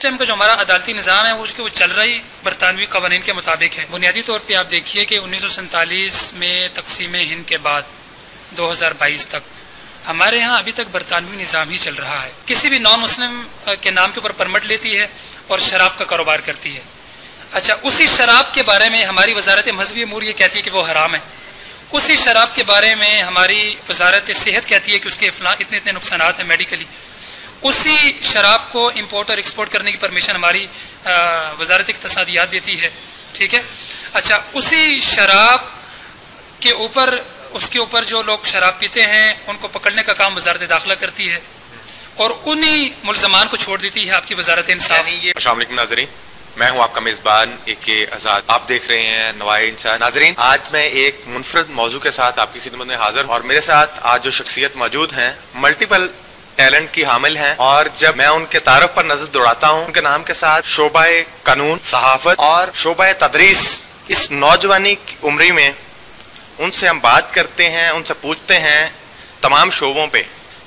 Time का जो हमारा अदालती निज़ाम है वो चल रही बरतानवी कवानीन के मुताबिक है। बुनियादी तौर पे आप देखिए कि 1947 में तकसीम हिंद के बाद 2022 तक हमारे यहाँ अभी तक बरतानवी निज़ाम ही चल रहा है। किसी भी नॉन मुस्लिम के नाम के ऊपर परमिट लेती है और शराब का कारोबार करती है। अच्छा, उसी शराब के बारे में हमारी वजारत मजहबी अमूर ये कहती है कि वो हराम है। उसी शराब के बारे में हमारी वजारत सेहत कहती है कि उसके इतने इतने नुकसानात हैं मेडिकली। उसी शराब को इंपोर्ट और एक्सपोर्ट करने की परमिशन हमारी वजारत इक़्तिसादियात देती है। ठीक है। अच्छा, उसी शराब के ऊपर उसके ऊपर जो लोग शराब पीते हैं उनको पकड़ने का काम वजारत दाखिला करती है और उन्हीं मुल्ज़मान को छोड़ देती है आपकी वजारत इंसाफ। अस्सलाम वालेकुम नाज़रीन, मैं हूं आपका मेज़बान AK आज़ाद। आप देख रहे हैं नवाए इंसान। नाज़रीन, आज मैं एक मुनफरद मौजू के साथ आपकी खिदमत में हाजिर और मेरे साथ आज जो शख्सियत मौजूद हैं मल्टीपल टैलेंट की हामिल हैं और जब मैं उनके तारुफ पर नजर दौड़ाता हूं उनके नाम के साथ शोबाए कानून, सहाफत और शोबाए तदरीस, इस नौजवानी की उम्री में उनसे हम बात करते हैं, उनसे पूछते हैं तमाम शोबों पे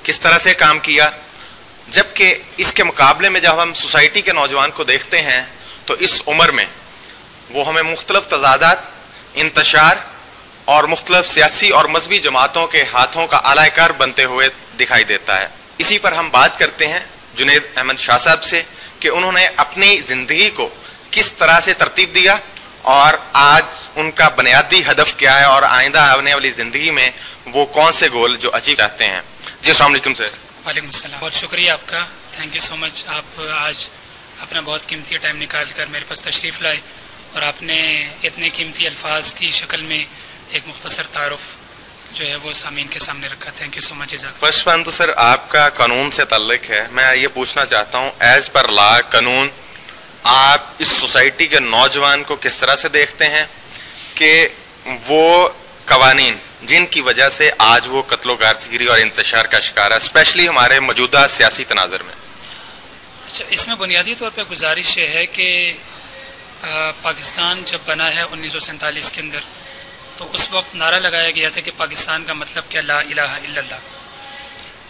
किस तरह से काम किया। जबकि इसके मुकाबले में जब हम सोसाइटी के नौजवान को देखते हैं तो इस उम्र में वो हमें मुख्तलिफ तजादात, इंतशार और मुख्तलिफ सियासी और मजहबी जमातों के हाथों का आलाकार बनते हुए दिखाई देता है। इसी पर हम बात करते हैं जुनैद अहमद शाह साहब से कि उन्होंने अपनी ज़िंदगी को किस तरह से तरतीब दिया और आज उनका बुनियादी हदफ क्या है और आइंदा आने वाली ज़िंदगी में वो कौन से गोल जो अचीव चाहते हैं। जी अस्सलाम वालेकुम सर। वालेकुम सलाम, बहुत शुक्रिया आपका, थैंक यू सो मच। आप आज अपना बहुत कीमती टाइम निकाल कर मेरे पास तशरीफ़ लाए और आपने इतने कीमती अल्फाज की शक्ल में एक मुख्तसर तारुफ जो है वो सामीन के सामने रखा। Thank you so much. First one तो सर आपका कानून से ताल्लुक है। मैं ये पूछना चाहता हूँ एज़ पर लॉ कानून आप इस सोसाइटी के नौजवान को किस तरह से देखते हैं कि वो कवानीन जिनकी वजह से आज वो कत्लो गारतगिरी और इंतशार का शिकार है, स्पेशली हमारे मौजूदा सियासी तनाज़र में। अच्छा, इसमें बुनियादी तौर पर गुजारिश ये है कि पाकिस्तान जब बना है 1947 के अंदर तो उस वक्त नारा लगाया गया था कि पाकिस्तान का मतलब क्या ला इलाहा इल्लल्लाह,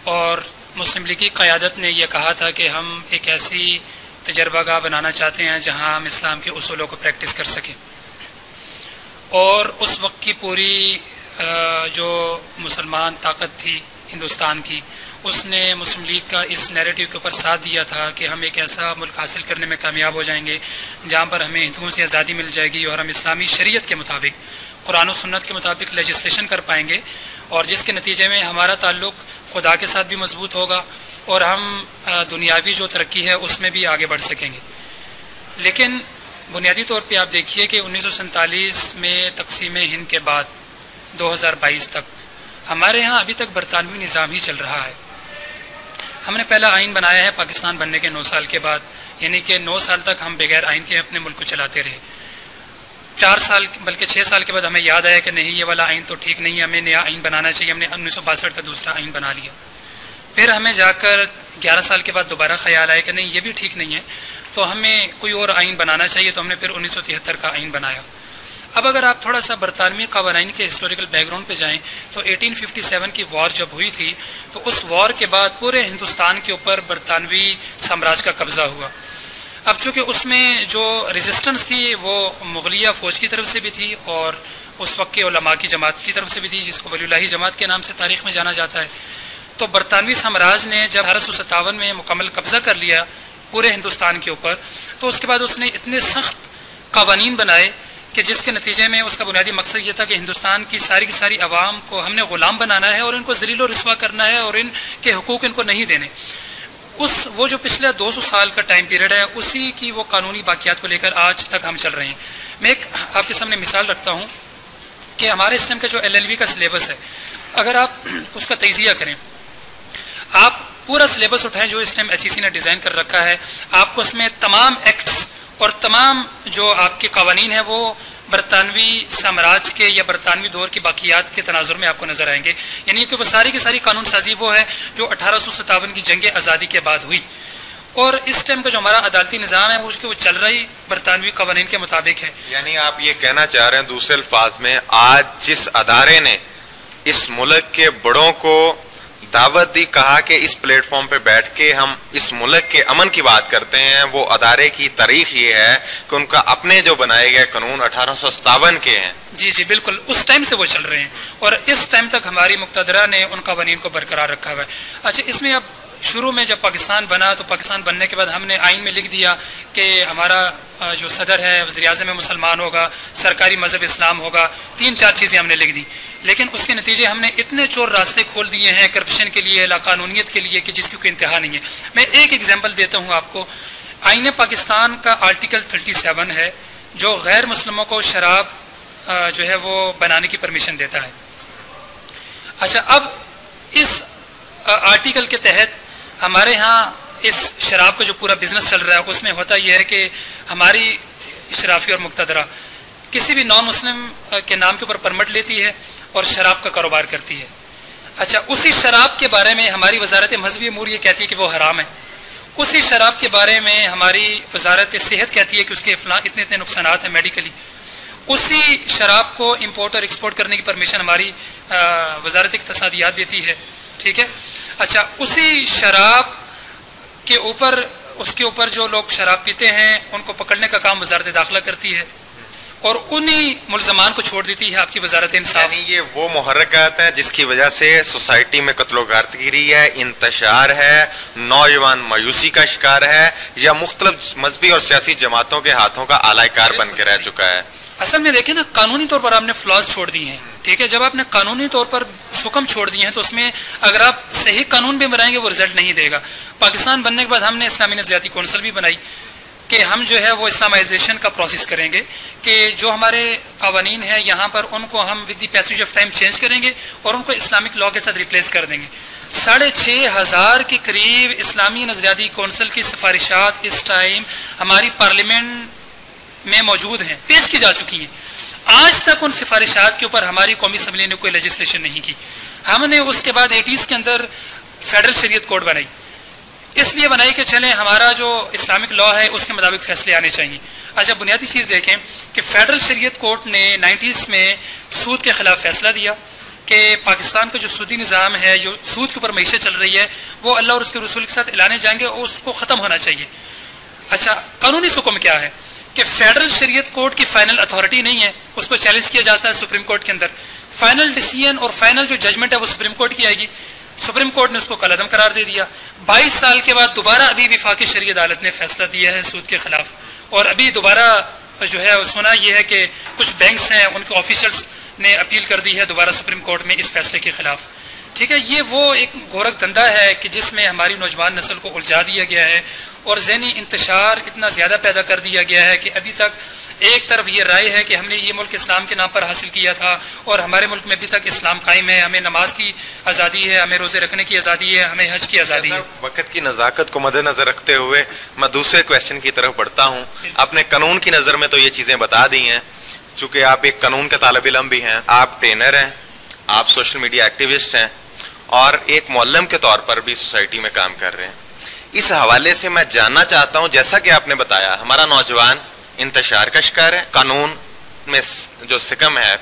और मुस्लिम लीग की क़यादत ने यह कहा था कि हम एक ऐसी तजर्बागाह बनाना चाहते हैं जहां हम इस्लाम के उसूलों को प्रैक्टिस कर सकें। और उस वक्त की पूरी जो मुसलमान ताकत थी हिंदुस्तान की, उसने मुस्लिम लीग का इस नैरेटिव के ऊपर साथ दिया था कि हम एक ऐसा मुल्क हासिल करने में कामयाब हो जाएंगे जहाँ पर हमें हिंदुओं से आज़ादी मिल जाएगी और हम इस्लामी शरीयत के मुताबिक, कुरान और सुन्नत के मुताबिक लेजिस्लेशन कर पाएंगे और जिसके नतीजे में हमारा ताल्लुक़ खुदा के साथ भी मजबूत होगा और हम दुनियावी जो तरक्की है उसमें भी आगे बढ़ सकेंगे। लेकिन बुनियादी तौर पे आप देखिए कि 1947 में तकसीम हिंद के बाद 2022 तक हमारे यहाँ अभी तक बरतानवी निज़ाम ही चल रहा है। हमने पहला आइन बनाया है पाकिस्तान बनने के 9 साल के बाद, यानी कि 9 साल तक हम बगैर आइन के अपने मुल्क को चलाते रहे। 4 साल बल्कि 6 साल के बाद हमें याद आया कि नहीं, ये वाला आइन तो ठीक नहीं है, हमें नया आइन बनाना चाहिए। हमने 1962 का दूसरा आइन बना लिया। फिर हमें जाकर 11 साल के बाद दोबारा ख्याल आया कि नहीं, ये भी ठीक नहीं है, तो हमें कोई और आइन बनाना चाहिए। तो हमने फिर 1973 का आइन बनाया। अब अगर आप थोड़ा सा बरतानवी क़वानीन के हिस्टोरिकल बैकग्राउंड पे जाएं तो 1857 की वॉर जब हुई थी तो उस वॉर के बाद पूरे हिंदुस्तान के ऊपर बरतानवी साम्राज्य का कब्ज़ा हुआ। अब चूँकि उसमें जो रेजिस्टेंस थी वो मुग़लिया फ़ौज की तरफ से भी थी और उस वक्त के उलमा की जमात की तरफ से भी थी, जिसको वलीउल्लाही जमात के नाम से तारीख़ में जाना जाता है। तो बरतानवी साम्राज्य ने जब 1857 में मुकम्मल कब्ज़ा कर लिया पूरे हिंदुस्तान के ऊपर, तो उसके बाद उसने इतने सख्त क़वानीन बनाए कि जिसके नतीजे में उसका बुनियादी मकसद ये था कि हिंदुस्तान की सारी आवाम को हमने ग़ुलाम बनाना है और इनको ज़लील और रुस्वा करना है और इनके हुकूक इनको नहीं देने। वो जो पिछले 200 साल का टाइम पीरियड है उसी की वो कानूनी बाक़ियात को लेकर आज तक हम चल रहे हैं। मैं एक आपके सामने मिसाल रखता हूँ कि हमारे इस टाइम का जो LLB का सिलेबस है, अगर आप उसका तजिया करें, आप पूरा सिलेबस उठाएं जो इस टाइम HEC ने डिज़ाइन कर रखा है, आपको उसमें तमाम एक्ट्स और तमाम जो आपके क़वानीन हैं वो बरतानवी साम्राज्य के या बरतानवी दौर की बाक़ियात के तनाजुर में आपको नज़र आएंगे। यानी कि वो सारी की सारी कानून साजी वो है जो 1857 की जंग आज़ादी के बाद हुई। और इस टाइम का जो हमारा अदालती निज़ाम है वो चल रही बरतानवी क़वानीन के मुताबिक है। यानी आप ये कहना चाह रहे हैं दूसरे अल्फाज में, आज जिस अदारे ने इस मुल्क के बड़ों को दावत दी, कहा कि इस प्लेटफॉर्म पे बैठ के हम इस मुल्क के अमन की बात करते हैं। वो अदारे की तारीख ये है कि उनका अपने जो बनाए गए कानून 1857 के हैं। जी जी बिल्कुल, उस टाइम से वो चल रहे हैं और इस टाइम तक हमारी मुक्तदरा ने उन कवानीन को बरकरार रखा हुआ है। अच्छा, इसमें अब शुरू में जब पाकिस्तान बना तो पाकिस्तान बनने के बाद हमने आइन में लिख दिया कि हमारा जो सदर है वज़ीर-ए-आज़म में मुसलमान होगा, सरकारी मज़हब इस्लाम होगा, 3-4 चीज़ें हमने लिख दी। लेकिन उसके नतीजे हमने इतने चोर रास्ते खोल दिए हैं करप्शन के लिए, लाकानूनियत के लिए, कि जिसकी कोई इंतहा नहीं है। मैं एक एग्जाम्पल देता हूँ आपको। आइन पाकिस्तान का आर्टिकल 37 है जो गैर मुस्लिमों को शराब जो है वो बनाने की परमिशन देता है। अच्छा, अब इस आर्टिकल के तहत हमारे यहाँ इस शराब का जो पूरा बिज़नेस चल रहा है उसमें होता यह है कि हमारी शराफी और मुक्तदरा किसी भी नॉन मुस्लिम के नाम के ऊपर परमिट लेती है और शराब का कारोबार करती है। अच्छा, उसी शराब के बारे में हमारी वजारत मजहबी अमूर ये कहती है कि वो हराम है। उसी शराब के बारे में हमारी वजारत सेहत कहती है कि उसके इतने इतने नुकसानात हैं मेडिकली। उसी शराब को इम्पोर्ट और एक्सपोर्ट करने की परमिशन हमारी वजारत इक़्तिसादियात देती है। ठीक है। अच्छा, उसी शराब के ऊपर उसके ऊपर जो लोग शराब पीते हैं उनको पकड़ने का काम वजारत दाखिला करती है और उन्हीं मुल्ज़मान को छोड़ देती है आपकी वजारत इंसाफ। ये वो मुहर्रिकात हैं जिसकी वजह से सोसाइटी में कत्लो-गारतगिरी है, इंतशार है, नौजवान मायूसी का शिकार है या मुख्तलिफ मजहबी और सियासी जमातों के हाथों का आलाकार बन के रह चुका है। असल में देखें ना, कानूनी तौर पर आपने फ्लॉज छोड़ दिए हैं। ठीक है, जब आपने कानूनी तौर पर सुकम छोड़ दिए हैं तो उसमें अगर आप सही कानून भी बनाएंगे वो रिजल्ट नहीं देगा। पाकिस्तान बनने के बाद हमने इस्लामी नज़रियाती कौंसिल भी बनाई कि हम जो है वो इस्लामाइजेशन का प्रोसेस करेंगे कि जो हमारे कवानीन हैं यहाँ पर उनको हम with the passage of time change करेंगे और उनको इस्लामिक लॉ के साथ रिप्लेस कर देंगे। 6,500 के करीब इस्लामी नज़रियाती कौंसिल की सिफारिशात इस टाइम हमारी पार्लियामेंट में मौजूद हैं, पेश की जा चुकी हैं। आज तक उन सिफारिशात के ऊपर हमारी कौमी असम्बली ने कोई लेजिस्लेशन नहीं की। हमने उसके बाद 80s के अंदर फेडरल शरीयत कोड बनाई, इसलिए बनाई कि चलें हमारा जो इस्लामिक लॉ है उसके मुताबिक फैसले आने चाहिए। अच्छा, बुनियादी चीज़ देखें कि फेडरल शरीयत कोर्ट ने 90s में सूद के ख़िलाफ़ फैसला दिया कि पाकिस्तान का जो सूदी निज़ाम है, जो सूद के ऊपर मईशत चल रही है, वो अल्लाह और उसके रसूल के साथ ऐलाने जाएंगे और उसको ख़त्म होना चाहिए। अच्छा, कानूनी हुक्म क्या है कि फेडरल शरीयत कोर्ट की फाइनल अथॉरिटी नहीं है, उसको चैलेंज किया जाता है सुप्रीम कोर्ट के अंदर। फाइनल डिसीजन और फाइनल जो जजमेंट है वो सुप्रीम कोर्ट की आएगी। सुप्रीम कोर्ट ने उसको कलअदम करार दे दिया। 22 साल के बाद दोबारा अभी वफाकी शरीयत अदालत ने फैसला दिया है सूद के खिलाफ, और अभी दोबारा जो है सुना यह है कि कुछ बैंक्स हैं उनके ऑफिशियल्स ने अपील कर दी है दोबारा सुप्रीम कोर्ट में इस फैसले के खिलाफ। ठीक है, ये वो एक गोरख धंधा है कि जिसमें हमारी नौजवान नस्ल को उलझा दिया गया है और ज़हनी इंतशार इतना ज़्यादा पैदा कर दिया गया है कि अभी तक एक तरफ ये राय है कि हमने ये मुल्क इस्लाम के नाम पर हासिल किया था और हमारे मुल्क में अभी तक इस्लाम कायम है, हमें नमाज की आज़ादी है, हमें रोज़े रखने की आज़ादी है, हमें हज की आज़ादी है। वक्त की नज़ाकत को मद्देनज़र रखते हुए मैं दूसरे क्वेश्चन की तरफ बढ़ता हूँ। आपने कानून की नज़र में तो ये चीज़ें बता दी हैं, चूँकि आप एक कानून के तालिब इल्म भी हैं, आप ट्रेनर हैं, आप सोशल मीडिया एक्टिविस्ट हैं और एक मुअल्लिम के तौर पर भी सोसाइटी में काम कर रहे हैं। इस हवाले से मैं जानना चाहता हूं, जैसा कि आपने बताया हमारा नौजवान इंतशार का शिकार है, कानून में जो सिकम है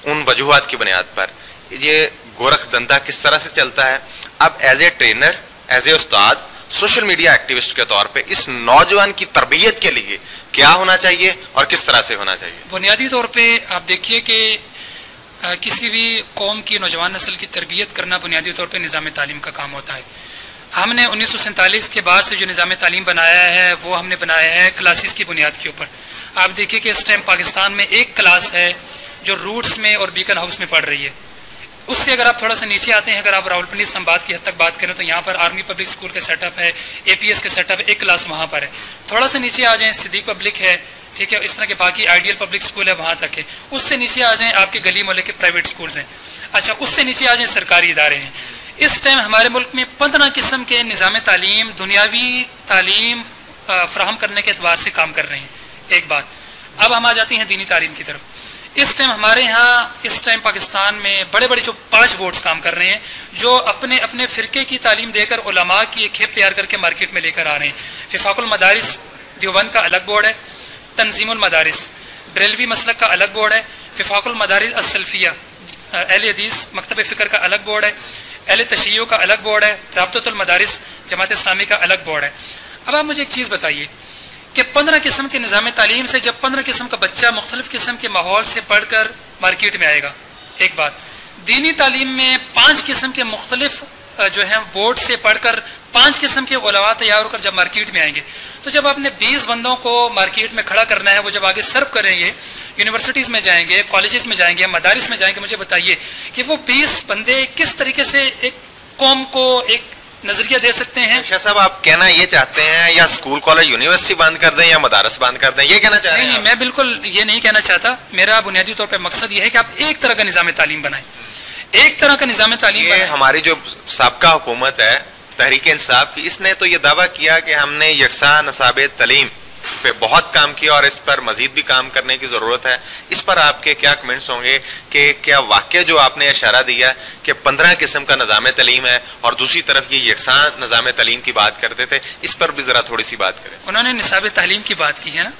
उन वजूहात की बुनियाद पर ये गोरख धंधा किस तरह से चलता है। अब as a trainer, as a उस्ताद, सोशल मीडिया एक्टिविस्ट के तौर पे इस नौजवान की तरबियत के लिए क्या होना चाहिए और किस तरह से होना चाहिए? बुनियादी तौर पर आप देखिए कि किसी भी कौम की नौजवान नस्ल की तरबियत करना बुनियादी तौर पर निज़ाम तालीम का काम होता है। हमने 1947 के बाद से जो निज़ाम तालीम बनाया है वो हमने बनाया है क्लासेस की बुनियाद के ऊपर। आप देखिए कि इस टाइम पाकिस्तान में एक क्लास है जो रूट्स में और बीकन हाउस में पढ़ रही है। उससे अगर आप थोड़ा सा नीचे आते हैं, अगर आप रावलपिंडी इस्लामाबाद की हद तक बात करें तो यहाँ पर आर्मी पब्लिक स्कूल का सेटअप है, APS का सेटअप है, एक क्लास वहाँ पर है। थोड़ा सा नीचे आ जाएँ, सिद्दीक पब्लिक है, ठीक है, इस तरह के बाकी आइडियल पब्लिक स्कूल है, वहाँ तक है। उससे नीचे आ जाएँ आपके गली मोहल्ले के प्राइवेट स्कूल्स हैं। अच्छा, उससे नीचे आ जाएँ सरकारी इदारे हैं। इस टाइम हमारे मुल्क में 15 किस्म के निज़ाम तालीम, दुनियावी तालीम फ़राहम करने के एतबार से काम कर रहे हैं। एक बात, अब हम आ जाती हैं दीनी तालीम की तरफ। इस टाइम हमारे यहाँ इस टाइम पाकिस्तान में बड़े बड़े जो 5 बोर्ड्स काम कर रहे हैं जो अपने अपने फ़िरके की तालीम देकर उलमा की एक खेप तैयार करके मार्केट में लेकर आ रहे हैं। वफाकुल मदारिस देवबंद का अलग बोर्ड है, तंजीमुल मदारिस बरेलवी मसलक का अलग बोर्ड है, वफाकुल मदारिस अस्सलफिया अहले हदीस मकतब फ़िक्र का अलग बोर्ड है, अहले तशय्युअ का अलग बोर्ड है, राबततुल मदारिस जमात इस्लामी का अलग बोर्ड है। अब आप मुझे एक चीज़ बताइए कि 15 किस्म के निज़ाम तालीम से जब 15 किस्म का बच्चा मुख्तलिफ़ किस्म के माहौल से पढ़ कर मार्केट में आएगा, एक बात, दीनी तालीम में 5 किस्म के मुख्तलिफ जो है बोर्ड से पढ़कर 5 किस्म के उलमा तैयार होकर जब मार्केट में आएंगे, तो जब आपने 20 बंदों को मार्केट में खड़ा करना है, वो जब आगे सर्व करेंगे, यूनिवर्सिटीज़ में जाएंगे, कॉलेजेस में जाएंगे, मदारिस में जाएंगे, मुझे बताइए कि वो 20 बंदे किस तरीके से एक कौम को एक नजरिया दे सकते हैं। शाह साहब, आप कहना ये चाहते हैं या स्कूल कॉलेज यूनिवर्सिटी बंद कर दें या मदारस बंद कर दें, ये कहना चाह रहे हैं? नहीं, मैं बिल्कुल ये नहीं कहना चाहता। मेरा बुनियादी तौर पर मकसद ये है कि आप एक तरह का निज़ाम तालीम बनाएं, एक तरह का निज़ाम तालीम बनाएं। हमारी जो साबका हुकूमत है तहरीक इंसाफ की, इसने तो ये दावा किया कि हमने यकसा नसाब तालीम पे बहुत काम किया और इस पर मजीद भी काम करने की ज़रूरत है। इस पर आपके क्या कमेंट्स होंगे कि क्या वाकई जो आपने इशारा दिया कि 15 किस्म का निज़ाम तालीम है और दूसरी तरफ ये यकसा निज़ाम तालीम की बात करते थे, इस पर भी ज़रा थोड़ी सी बात करें। उन्होंने निसाब तालीम की बात की है ना,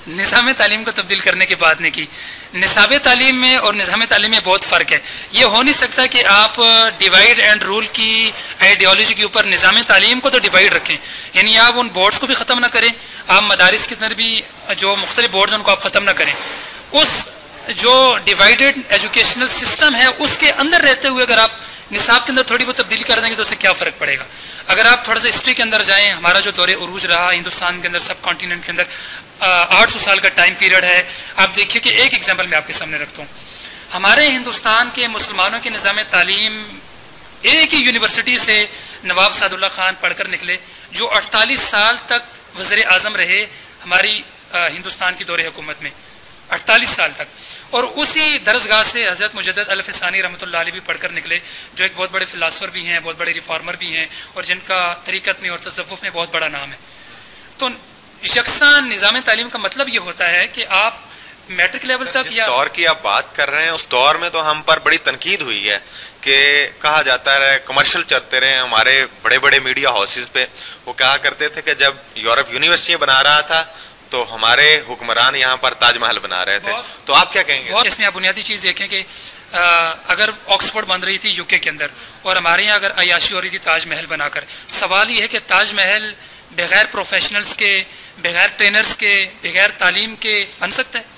निज़ाम तालीम को तब्दील करने की बात नहीं की। निसाब तालीम में और निज़ाम तालीम में बहुत फ़र्क है। ये हो नहीं सकता कि आप डिवाइड एंड रूल की आइडियोलॉजी के ऊपर निज़ाम तालीम को तो डिवाइड रखें, यानी आप उन बोर्ड्स को भी ख़त्म ना करें, आप मदारिस के अंदर भी जो मुख्तलिफ बोर्ड्स उनको आप ख़त्म ना करें। उस जो डिवाइडेड एजुकेशनल सिस्टम है उसके अंदर रहते हुए अगर आप निसाब के अंदर थोड़ी बहुत तब्दीली कर देंगे तो उससे क्या फ़र्क पड़ेगा। अगर आप थोड़ा सा हिस्ट्री के अंदर जाएँ, हमारा जो दौरे उरूज रहा हिंदुस्तान के अंदर, सब कॉन्टिनेंट के अंदर 800 साल का टाइम पीरियड है। आप देखिए कि एक एग्जाम्पल मैं आपके सामने रखता हूँ। हमारे हिंदुस्तान के मुसलमानों के निज़ाम तालीम एक ही यूनिवर्सिटी से नवाब सादुल्ला खान पढ़कर निकले, जो 48 साल तक वज़ीर आज़म रहे हमारी हिंदुस्तान की दौरे हुकूमत में, 48 साल तक। और उसी दरसगाह से हज़रत मुजद्दद अल-फ़सानी रहमतुल्लाह अलैह भी पढ़कर निकले, जो एक बहुत बड़े फ़िलासफ़र भी हैं, बहुत बड़े रिफॉर्मर भी हैं और जिनका तरीक़त में और तसव्वुफ़ में बहुत बड़ा नाम है। तो यकसा निज़ाम तालीम का मतलब ये होता है कि आप मैट्रिक लेवल तक, जिस दौर की आप बात कर रहे हैं उस दौर में तो हम पर बड़ी तनकीद हुई है कि कहा जाता है कमर्शियल चलते रहे हमारे बड़े बड़े मीडिया हाउसेस पे। वो कहा करते थे कि जब यूरोप यूनिवर्सिटी बना रहा था तो हमारे हुक्मरान यहाँ पर ताजमहल बना रहे थे। तो आप क्या कहेंगे? इसमें आप बुनियादी चीज़ देखें कि अगर ऑक्सफोर्ड बन रही थी यूके के अंदर और हमारे यहाँ अगर अयाशी हो रही थी ताजमहल बनाकर, सवाल ये है कि ताजमहल बगैर प्रोफेशनल्स के, बगैर ट्रेनर्स के, बगैर तालीम के बन सकता है?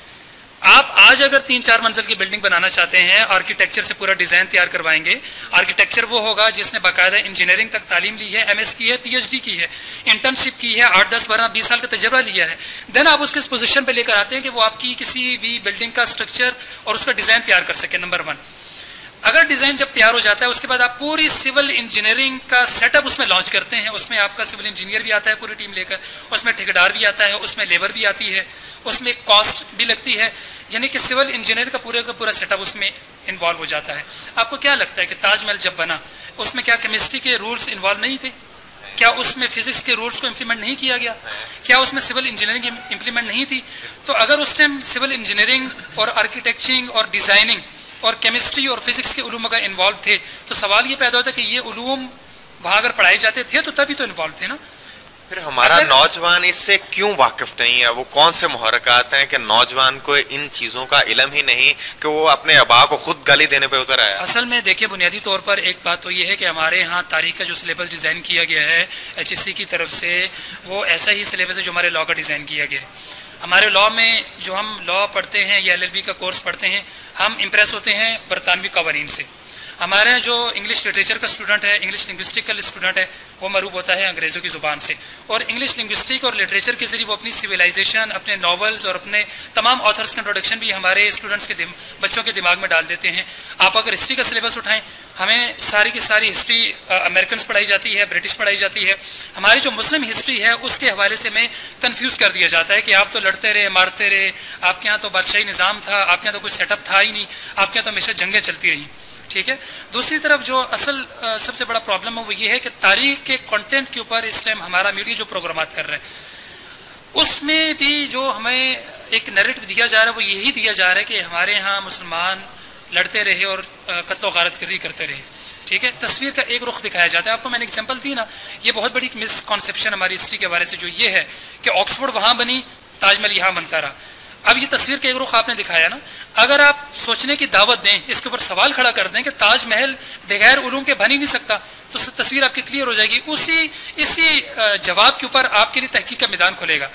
आप आज अगर 3-4 मंजिल की बिल्डिंग बनाना चाहते हैं, आर्किटेक्चर से पूरा डिज़ाइन तैयार करवाएंगे, आर्किटेक्चर वो होगा जिसने बाकायदा इंजीनियरिंग तक तालीम ली है, MS की है, PhD की है, इंटर्नशिप की है, 8, 10, 12, 20 साल का तजर्बा लिया है। देन आप उसको इस पोजीशन पे लेकर आते हैं कि वो आपकी किसी भी बिल्डिंग का स्ट्रक्चर और उसका डिज़ाइन तैयार कर सके। नंबर 1, अगर डिज़ाइन जब तैयार हो जाता है उसके बाद आप पूरी सिविल इंजीनियरिंग का सेटअप उसमें लॉन्च करते हैं। उसमें आपका सिविल इंजीनियर भी आता है पूरी टीम लेकर, उसमें ठेकेदार भी आता है, उसमें लेबर भी आती है, उसमें कॉस्ट भी लगती है, यानी कि सिविल इंजीनियर का पूरा सेटअप उसमें इन्वॉल्व हो जाता है। आपको क्या लगता है कि ताजमहल जब बना उसमें क्या केमिस्ट्री के रूल्स इन्वॉल्व नहीं थे? क्या उसमें फिजिक्स के रूल्स को इम्प्लीमेंट नहीं किया गया? क्या उसमें सिविल इंजीनियरिंग इम्प्लीमेंट नहीं थी? तो अगर उस टाइम सिविल इंजीनियरिंग और आर्किटेक्चरिंग और डिज़ाइनिंग और केमिस्ट्री और फिजिक्स के उलूम अगर इन्वॉल्व थे तो सवाल ये पैदा होता है कि ये उलूम वहाँ अगर पढ़ाए जाते थे तो तभी तो इन्वॉल्व थे ना। फिर हमारा नौजवान इससे क्यों वाकिफ नहीं है? वो कौन से मुहर्रकात हैं कि नौजवान को इन चीज़ों का इल्म ही नहीं कि वो अपने अबा को खुद गाली देने पे उतर आया? असल में देखिए, बुनियादी तौर पर एक बात तो ये है कि हमारे यहाँ तारीख का जो सिलेबस डिज़ाइन किया गया है HSC की तरफ से, वो ऐसा ही सिलेबस है जो हमारे लॉ का डिज़ाइन किया गया है। हमारे लॉ में जो हम लॉ पढ़ते हैं या LLB का कोर्स पढ़ते हैं, हम इम्प्रेस होते हैं बरतानवी कवानीन से। हमारे जो इंग्लिश लिटरेचर का स्टूडेंट है, इंग्लिश लिंग्विस्टिक का स्टूडेंट है, वो मरूब होता है अंग्रेज़ों की ज़ुबान से, और इंग्लिश लिंग्विस्टिक और लिटरेचर के ज़रिए वो अपनी सिविलाइजेशन, अपने नॉवेल्स और अपने तमाम ऑथर्स का इंट्रोडक्शन भी हमारे स्टूडेंट्स के बच्चों के दिमाग में डाल देते हैं। आप अगर हिस्ट्री का सिलेबस उठाएं, हमें सारी की सारी हिस्ट्री अमेरिकन पढ़ाई जाती है, ब्रिटिश पढ़ाई जाती है। हमारी जो मुस्लिम हिस्ट्री है उसके हवाले से हमें कन्फ्यूज़ कर दिया जाता है कि आप तो लड़ते रहे, मारते रहे, आपके यहाँ तो बादशाही निज़ाम था, आपके यहाँ तो कोई सेटअप था ही नहीं, आपके यहाँ तो हमेशा जंगें चलती रहीं। ठीक है। दूसरी तरफ जो असल सबसे बड़ा प्रॉब्लम है वो ये है कि तारीख के कंटेंट के ऊपर इस टाइम हमारा मीडिया जो प्रोग्रामात कर रहा है उसमें भी जो हमें एक नैरेटिव दिया जा रहा है वो यही दिया जा रहा है कि हमारे यहाँ मुसलमान लड़ते रहे और कत्ल व गारत गिरी करते रहे। ठीक है, तस्वीर का एक रुख दिखाया जाता है। आपको मैंने एग्जांपल दी ना, ये बहुत बड़ी मिसकॉन्सेप्शन हमारी हिस्ट्री के हवाले से जो ये है कि ऑक्सफोर्ड वहाँ बनी, ताजमहल यहाँ बनता रहा। अब ये तस्वीर का एक रुख आपने दिखाया ना, अगर आप सोचने की दावत दें, इसके ऊपर सवाल खड़ा कर दें कि ताजमहल बगैर उलूम के बन ही नहीं सकता, तो तस्वीर आपकी क्लियर हो जाएगी। इसी जवाब के ऊपर आपके लिए तहकीक का मैदान खुलेगा।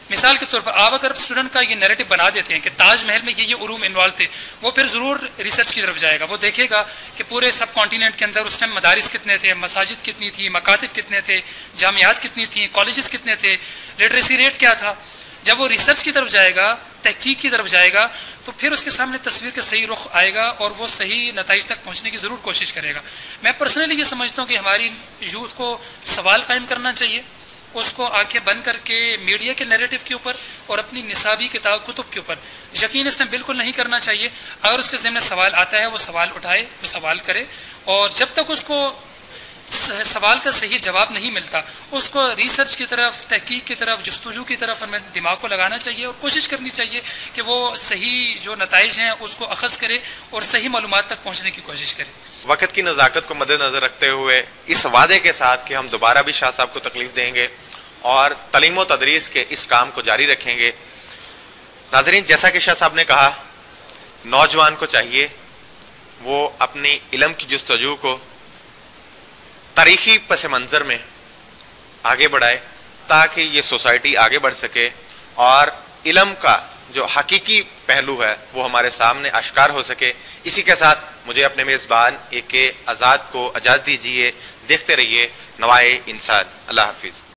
मिसाल के तौर पर आप अगर स्टूडेंट का ये नैरेटिव बना देते हैं कि ताजमहल में ये उलूम इन्वॉल्व थे, वो फिर ज़रूर रिसर्च की तरफ जाएगा। वो देखेगा कि पूरे सब कॉन्टिनेंट के अंदर उस टाइम मदारिस कितने थे, मसाजिद कितनी थी, मकातिब कितने थे, जामियात कितनी थी, कॉलेजेस कितने थे, लिटरेसी रेट क्या था। जब वो रिसर्च की तरफ जाएगा, तहकीक की तरफ जाएगा, तो फिर उसके सामने तस्वीर का सही रुख आएगा और वो सही नताइज तक पहुँचने की ज़रूर कोशिश करेगा। मैं पर्सनली ये समझता हूँ कि हमारी यूथ को सवाल कायम करना चाहिए, उसको आंखें बंद करके मीडिया के नैरेटिव के ऊपर और अपनी निसाबी किताब कुतुब के ऊपर यकीन इस टाइम बिल्कुल नहीं करना चाहिए। अगर उसके ज़हन में सवाल आता है, वो सवाल उठाए, वो सवाल करे, और जब तक उसको सवाल का सही जवाब नहीं मिलता, उसको रिसर्च की तरफ, तहकीक की तरफ, जस्तुजू की तरफ हमें दिमाग को लगाना चाहिए और कोशिश करनी चाहिए कि वो सही जो नताइज हैं उसको अखज़ करे और सही मालूमात तक पहुँचने की कोशिश करे। वक्त की नज़ाकत को मद्देनज़र रखते हुए इस वादे के साथ कि हम दोबारा भी शाह साहब को तकलीफ देंगे और तालीम व तदरीस के इस काम को जारी रखेंगे। नाज़रीन, जैसा कि शाह साहब ने कहा, नौजवान को चाहिए वो अपनी इल्म की जस्तजू को तारीखी पस मंज़र में आगे बढ़ाए ताकि ये सोसाइटी आगे बढ़ सके और इल्म का जो हकीकी पहलू है वो हमारे सामने आश्कार हो सके। इसी के साथ मुझे अपने मेज़बान AK आज़ाद को इजाज़त दीजिए। देखते रहिए नवाए इंसान। अल्लाह हाफिज़।